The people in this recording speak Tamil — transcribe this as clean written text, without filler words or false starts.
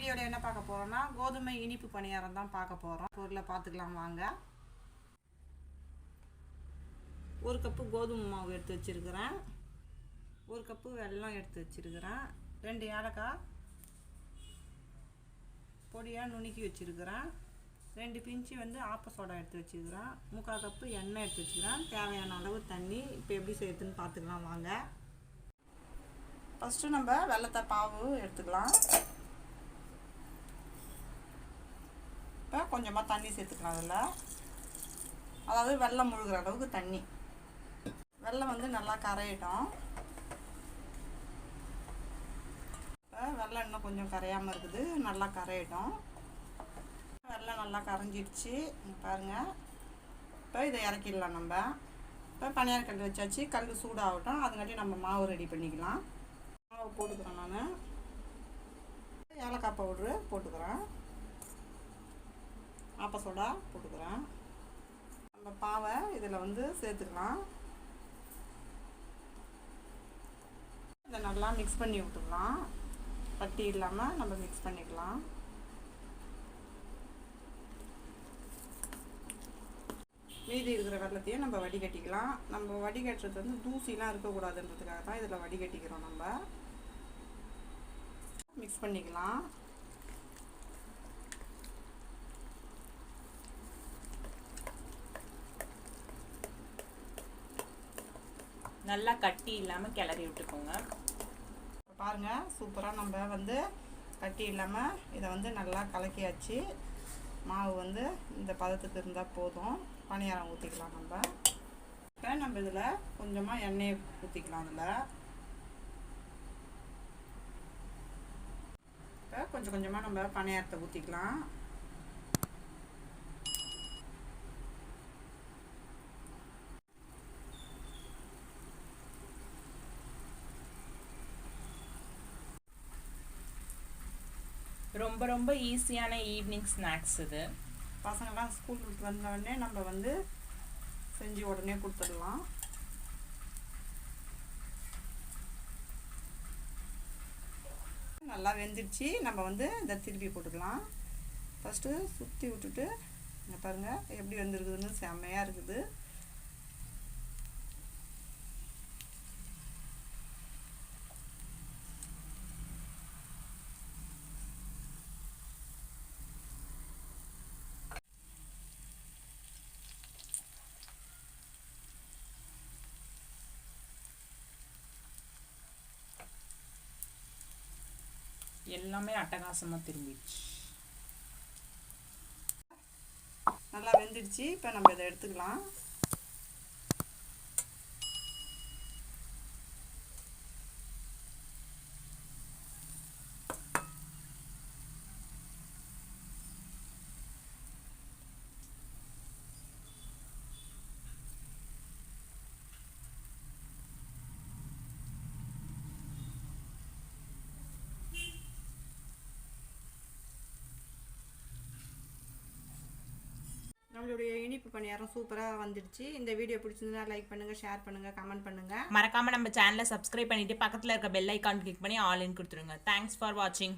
வீடியோவில் என்ன பார்க்க போகிறோம்னா கோதுமை இனிப்பு பணியாரம் தான் பார்க்க போகிறோம். பொருளை பார்த்துக்கலாம் வாங்க. 1 கப்பு கோதுமை மாவு எடுத்து வச்சுருக்கிறேன். 1 கப்பு வெல்லம் எடுத்து வச்சுருக்கிறேன். 2 ஏலக்காய் பொடியாக நுணுக்கி வச்சுருக்கிறேன். 2 பிஞ்சு ஆப்ப சோடா எடுத்து வச்சுருக்கிறேன். 3/4 கப்பு எண்ணெய் எடுத்து வச்சுக்கிறேன். தேவையான அளவு தண்ணி. இப்போ எப்படி செய்யுதுன்னு பார்த்துக்கலாம் வாங்க. ஃபஸ்ட்டு நம்ம வெல்லத்தை பாவு எடுத்துக்கலாம். இப்போ கொஞ்சமாக தண்ணி சேர்த்துக்கலாம். அதில் அதாவது வெல்லம் முழுகிற அளவுக்கு தண்ணி. வெல்லம் நல்லா கரையிட்டோம். இப்போ வெல்லம் இன்னும் கொஞ்சம் கரையாமல் இருக்குது, நல்லா கரையிட்டோம். வெல்லம் நல்லா கரைஞ்சிடுச்சு பாருங்கள். இப்போ இதை இறக்கிடலாம். நம்ம இப்போ பனியார கல் வச்சாச்சு. கல் சூடாகட்டும், அதுங்காட்டி நம்ம மாவு ரெடி பண்ணிக்கலாம். மாவு போட்டுக்கிறேன். நான் ஏலக்காய் பவுட்ரு போட்டுக்கிறேன். ஆப்ப சோடா போட்டுக்கிறேன். நம்ம பாவை இதில் சேர்த்துக்கலாம். இதை நல்லா மிக்ஸ் பண்ணி விட்டுக்கலாம். கட்டி இல்லாமல் நம்ம மிக்ஸ் பண்ணிக்கலாம். மீதி இருக்கிற வெல்லத்தையும் நம்ம வடிகட்டிக்கலாம். நம்ம வடிகட்டுறது தூசிலாம் இருக்கக்கூடாதுன்றதுக்காக தான் இதில் வடிகட்டிக்கிறோம். நம்ம மிக்ஸ் பண்ணிக்கலாம். நல்லா கட்டி இல்லாமல் கிளறி விட்டுக்கோங்க. பாருங்கள், சூப்பராக நம்ம கட்டி இல்லாமல் இதை நல்லா கலக்கியாச்சு. மாவு இந்த பதத்துக்கு இருந்தால் போதும். பனியாரம் ஊற்றிக்கலாம். நம்ம இப்போ நம்ம இதில் கொஞ்சமாக எண்ணெயை ஊற்றிக்கலாம். அதில் இப்போ கொஞ்சம் கொஞ்சமாக நம்ம பனியாரத்தை ஊற்றிக்கலாம். ரொம்ப ரொம்ப ஈஸியான ஈவினிங் ஸ்நாக்ஸ் இது. பசங்கள்லாம் ஸ்கூல் விட்டு வந்தோடனே நம்ம செஞ்சு உடனே கொடுத்துடலாம். நல்லா வெந்துடுச்சு. நம்ம இதை திருப்பி போட்டுக்கலாம். ஃபஸ்ட்டு சுற்றி விட்டுட்டு இங்கே பாருங்கள் எப்படி வந்துருக்குதுன்னு. செம்மையாக இருக்குது. எல்லாமே அட்டகாசமாக திரும்பிடுச்சு. நல்லா வெந்துடுச்சு. இப்போ நம்ம இதை எடுத்துக்கலாம். நம்மளுடைய இனிப்பு பணியாரம் சூப்பராக வந்துடுச்சு. இந்த வீடியோ பிடிச்சிருந்தா லைக் பண்ணுங்கள், ஷேர் பண்ணுங்கள், கமெண்ட் பண்ணுங்கள். மறக்காமல் நம்ம சேனலை சப்ஸ்கிரைப் பண்ணிவிட்டு பக்கத்தில் இருக்க பெல் ஐக்கான் கிளிக் பண்ணி ஆல் இன் கொடுத்துருங்க. தேங்க்ஸ் ஃபார் வாட்சிங்.